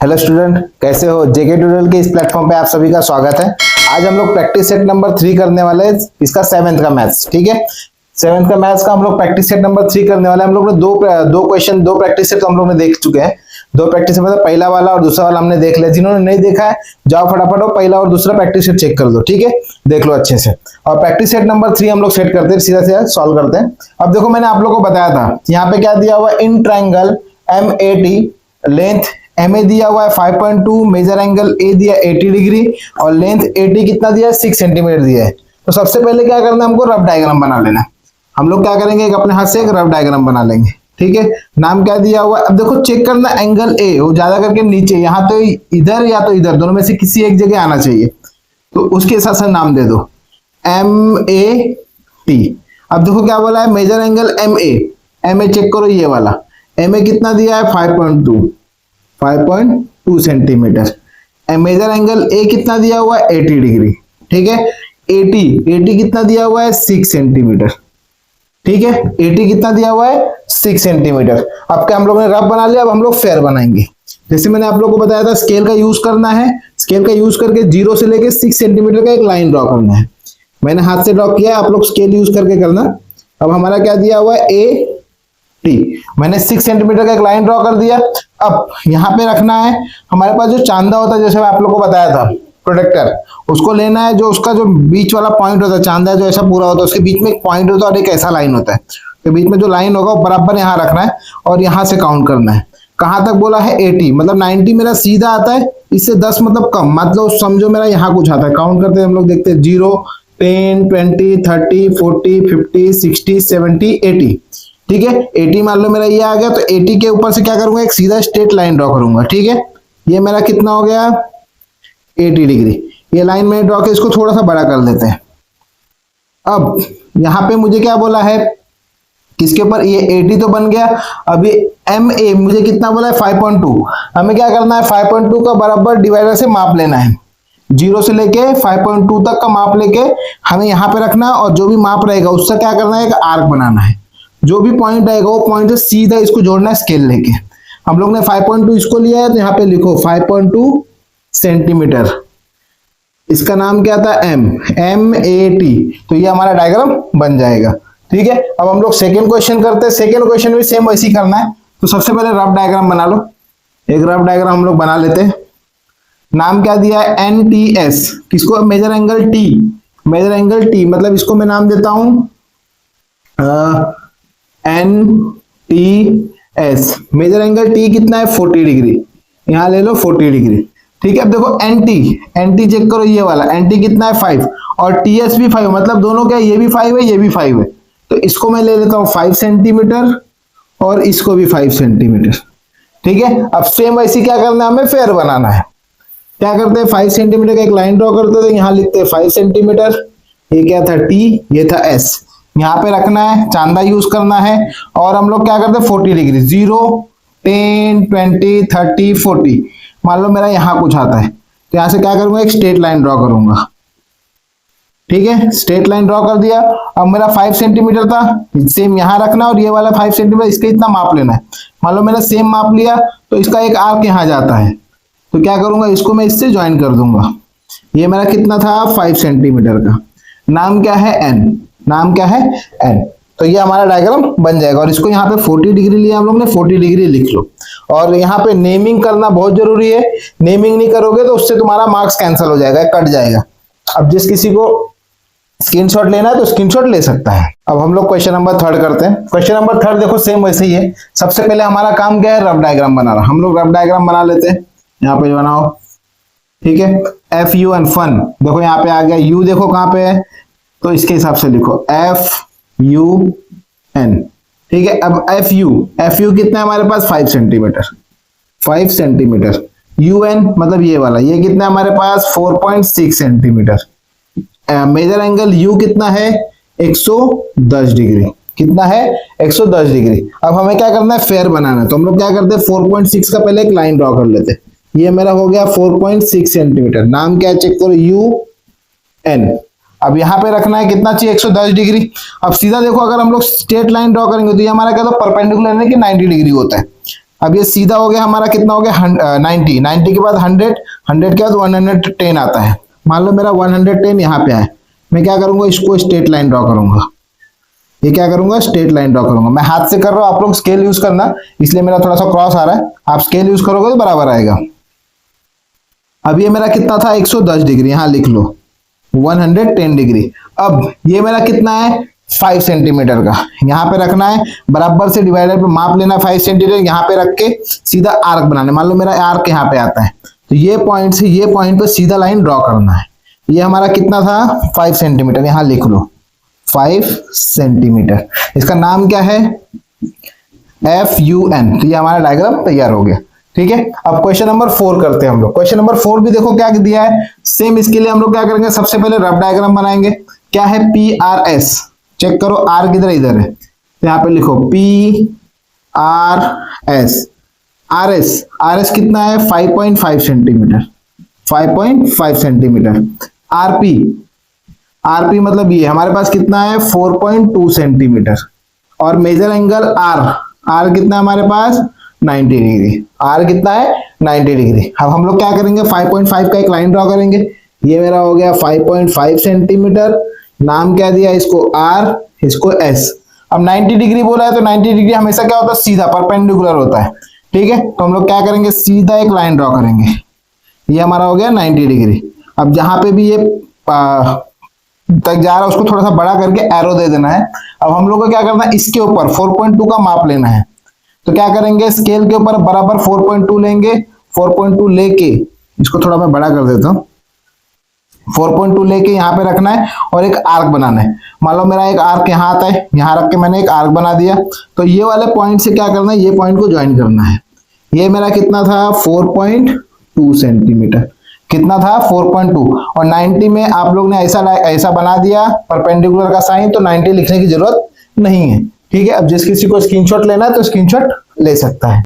Hello student, कैसे हो? जेके tutorial के इस प्लेटफॉर्म पे आप सभी का स्वागत है। आज हम लोग प्रैक्टिस सेट नंबर 3 करने वाले हैं, इसका 7th का मैथ्स। ठीक है, 7th का मैथ्स का हम लोग प्रैक्टिस सेट नंबर 3 करने वाले हैं। हम लोग ने दो प्रैक्टिस सेट तो हम लोग ने देख चुके हैं। दो प्रैक्टिस मतलब पहला वाला और दूसरा वाला हमने देख लिया। जिन्होंने नहीं देखा है जाओ फटाफट वो पहला और दूसरा प्रैक्टिस सेट चेक कर दो। ठीक है, देख लो अच्छे से। और प्रैक्टिस सेट नंबर 3 हम लोग सेट करते हैं, सीधा सीधा सॉल्व करते हैं। अब देखो, मैंने आप लोगों को बताया था यहाँ पे क्या दिया हुआ है, in triangle MAT length MA दिया हुआ है 5.2, मेजर एंगल A दिया 80 डिग्री और लेंथ AT कितना दिया है, 6 सेंटीमीटर दिया है। तो सबसे पहले क्या करना है, हमको रफ डायग्राम बना लेना है। हम लोग क्या करेंगे, एक अपने हाथ से एक रफ डायग्राम बना लेंगे। ठीक है, नाम क्या दिया हुआ है। अब देखो चेक करना एंगल A वो ज्यादा करके नीचे, यहाँ तो इधर या तो इधर, दोनों में से किसी एक जगह आना चाहिए। तो उसके हिसाब से नाम दे दो MAT। अब देखो क्या बोला है, मेजर एंगल MA चेक करो, ये वाला MA कितना दिया है 5.2 सेंटीमीटर। मेजर एंगल A कितना दिया हुआ है 80 डिग्री। ठीक है, AT कितना दिया हुआ है 6 सेंटीमीटर। ठीक है, AT कितना दिया हुआ है 6 सेंटीमीटर। अब क्या हम लोगों ने रफ बना लिया, अब हम लोग फेयर बनाएंगे। जैसे मैंने आप लोगों को बताया था, स्केल का यूज करना है। स्केल का यूज करके 0 से लेके 6 सेंटीमीटर का एक लाइन ड्रॉ करना है। मैंने हाथ से ड्रॉ किया, आप लोग स्केल यूज करके करना। अब हमारा क्या दिया हुआ है AT, मैंने 6 सेंटीमीटर का एक लाइन ड्रॉ कर दिया। अब यहाँ पे रखना है हमारे पास जो चांदा होता है, जैसे मैं आप लोगों को बताया था प्रोटेक्टर, उसको लेना है। जो उसका जो बीच वाला पॉइंट होता है, चांदा जो ऐसा पूरा होता है, उसके बीच में एक पॉइंट होता है और एक ऐसा लाइन होता है। तो बीच में जो लाइन होगा वो बराबर यहाँ रखना है और यहाँ से काउंट करना है। कहाँ तक बोला है 80, मतलब 90 मेरा सीधा आता है, इससे 10 मतलब कम, मतलब समझो मेरा यहाँ कुछ आता है। काउंट करते हैं हम लोग, देखते हैं 0, 10, 20, 30, 40, 50, 60, 70, 80। ठीक है, 80 मान लो मेरा ये आ गया। तो 80 के ऊपर से क्या करूंगा, एक सीधा स्ट्रेट लाइन ड्रॉ करूंगा। ठीक है, ये मेरा कितना हो गया 80 डिग्री। ये लाइन मैंने ड्रॉ किया, इसको थोड़ा सा बड़ा कर लेते हैं। अब यहाँ पे मुझे क्या बोला है, किसके ऊपर, ये 80 तो बन गया। अब ये MA मुझे कितना बोला है 5.2। हमें क्या करना है, 5.2 का बराबर डिवाइडर से माप लेना है। 0 से लेके 5.2 तक का माप लेके हमें यहाँ पे रखना है, और जो भी माप रहेगा उससे क्या करना है, एक आर्क बनाना है। जो भी पॉइंट आएगा वो पॉइंट से सीधा इसको जोड़ना है स्केल लेके। हम लोग ने 5.2 इसको लिया है, तो यहाँ पे लिखो 5.2 सेंटीमीटर। इसका नाम क्या था MAT। तो ये हमारा डायग्राम बन जाएगा। ठीक है, अब हम लोग सेकेंड क्वेश्चन करते हैं। सेकेंड क्वेश्चन भी सेम वैसे ही करना है। तो सबसे पहले रफ डायग्राम बना लो। एक रफ डायग्राम हम लोग बना लेते हैं। नाम क्या दिया है NTS, किसको, major angle T। Major angle T मतलब इसको मैं नाम देता हूं NTS। मेजर एंगल T कितना है 40 डिग्री, यहां ले लो 40 डिग्री। ठीक है, अब देखो NT चेक करो, ये वाला NT कितना है 5 और TS भी 5, मतलब दोनों क्या, ये भी 5 है ये भी 5 है। तो इसको मैं ले लेता हूं 5 सेंटीमीटर और इसको भी 5 सेंटीमीटर। ठीक है, अब सेम वैसे क्या करना है, हमें फेयर बनाना है। क्या करते हैं, 5 सेंटीमीटर का एक लाइन ड्रॉ करते थे, यहां लिखते हैं 5 सेंटीमीटर। ये क्या था T, ये था S। यहाँ पे रखना है, चांदा यूज करना है। और हम लोग क्या करते हैं 40 डिग्री, 0, 10, 20, 30, 40। मान लो मेरा यहाँ कुछ आता है, तो यहाँ से क्या करूंगा, एक स्ट्रेट लाइन ड्रॉ करूंगा। ठीक है, स्ट्रेट लाइन ड्रॉ कर दिया। अब मेरा 5 सेंटीमीटर था, सेम यहाँ रखना, और ये वाला 5 सेंटीमीटर, इसका इतना माप लेना है। मान लो मैंने सेम माप लिया, तो इसका एक आर्क यहाँ जाता है। तो क्या करूंगा, इसको मैं इससे ज्वाइन कर दूंगा। ये मेरा कितना था 5 सेंटीमीटर का। नाम क्या है N, नाम क्या है N। तो ये हमारा डायग्राम बन जाएगा। और इसको यहाँ पे 40 डिग्री लिया हम लोग ने, 40 डिग्री लिख लो। और यहाँ पे नेमिंग करना बहुत जरूरी है। नेमिंग नहीं करोगे तो उससे तुम्हारा मार्क्स कैंसिल हो जाएगा, कट जाएगा। अब जिस किसी को स्क्रीनशॉट लेना है तो स्क्रीनशॉट ले सकता है। अब हम लोग क्वेश्चन नंबर 3 करते हैं। क्वेश्चन नंबर 3 देखो सेम वैसे ही है। सबसे पहले हमारा काम क्या है, रफ डायग्राम बनाना। हम लोग रफ डायग्राम बना लेते हैं। यहाँ पे बनाओ। ठीक है, FUN फन, देखो यहाँ पे आ गया। U देखो कहाँ पे है, तो इसके हिसाब से लिखो FUN। ठीक है, अब FU कितना है हमारे पास 5 सेंटीमीटर। 5 सेंटीमीटर। UN मतलब ये वाला, ये कितना है हमारे पास 4.6 सेंटीमीटर। मेजर एंगल U कितना है 110 डिग्री। कितना है 110 डिग्री। अब हमें क्या करना है, फेयर बनाना है। तो हम लोग क्या करते हैं, 4.6 का पहले एक लाइन ड्रॉ कर लेते हैं। ये मेरा हो गया 4.6 सेंटीमीटर। नाम क्या है चेक करो, UN। अब यहाँ पे रखना है कितना चाहिए, 110 डिग्री। अब सीधा देखो, अगर हम लोग स्ट्रेट लाइन ड्रॉ करेंगे तो ये हमारा क्या, तो परपेंडिकुलर है कि 90 डिग्री होता है। अब ये सीधा हो गया हमारा, कितना हो गया 90, 90 के बाद 100, 100 के बाद 110 आता है। मान लो मेरा 110 यहाँ पे है, मैं क्या करूंगा, इसको स्ट्रेट लाइन ड्रॉ करूंगा। ये क्या करूंगा, स्ट्रेट लाइन ड्रॉ करूंगा। मैं हाथ से कर रहा हूं, आप लोग स्केल यूज करना, इसलिए मेरा थोड़ा सा क्रॉस आ रहा है, आप स्केल यूज करोगे तो बराबर आएगा। अब ये मेरा कितना था 110 डिग्री, यहां लिख लो 110 डिग्री। अब ये मेरा कितना है 5 सेंटीमीटर का, यहाँ पे रखना है, बराबर से डिवाइडर पे माप लेना 5 सेंटीमीटर, यहाँ पे रख के सीधा आर्क बनाना। मान लो मेरा आर्क यहाँ पे आता है, तो ये पॉइंट से ये पॉइंट पे सीधा लाइन ड्रॉ करना है। ये हमारा कितना था 5 सेंटीमीटर, यहाँ लिख लो 5 सेंटीमीटर। इसका नाम क्या है, FUN। तो ये हमारा डायग्राम तैयार हो गया। ठीक है, अब क्वेश्चन नंबर 4 करते हैं हम लोग। क्वेश्चन नंबर 4 भी देखो क्या दिया है, सेम। इसके लिए हम लोग क्या करेंगे, सबसे पहले रफ डायग्राम बनाएंगे। क्या है PRS, चेक करो, आर किधर इधर है, तो यहाँ पे लिखो PRS। RS कितना है 5.5 सेंटीमीटर, 5.5 सेंटीमीटर। RP मतलब ये हमारे पास कितना है 4.2 सेंटीमीटर। और मेजर एंगल R कितना है हमारे पास 90 डिग्री। R कितना है 90 डिग्री। अब हम लोग क्या करेंगे, 5.5 का एक लाइन ड्रॉ करेंगे। ये मेरा हो गया 5.5 सेंटीमीटर, नाम क्या दिया इसको R, इसको S। अब 90 डिग्री बोला है, तो 90 डिग्री हमेशा क्या होता है, सीधा परपेंडिकुलर होता है। ठीक है, तो हम लोग क्या करेंगे, सीधा एक लाइन ड्रॉ करेंगे। ये हमारा हो गया 90 डिग्री। अब जहां पे भी ये तक जा रहा है उसको थोड़ा सा बड़ा करके एरो दे देना है। अब हम लोग को क्या करना है, इसके ऊपर 4.2 का माप लेना है। तो क्या करेंगे, स्केल के ऊपर बराबर 4.2 लेंगे। 4.2 लेके इसको थोड़ा मैं बड़ा कर देता हूँ। 4.2 लेके यहाँ पे रखना है और एक आर्क बनाना है। मान लो मेरा एक आर्क यहाँ आता है, यहाँ रख के मैंने एक आर्क बना दिया। तो ये वाले पॉइंट से क्या करना है, ये पॉइंट को ज्वाइन करना है। ये मेरा कितना था 4.2 सेंटीमीटर, कितना था 4.2। और 90 में आप लोग ने ऐसा बना दिया परपेंडिकुलर का साइन, तो 90 लिखने की जरूरत नहीं है। ठीक है, अब जिस किसी को स्क्रीनशॉट लेना है तो स्क्रीनशॉट ले सकता है।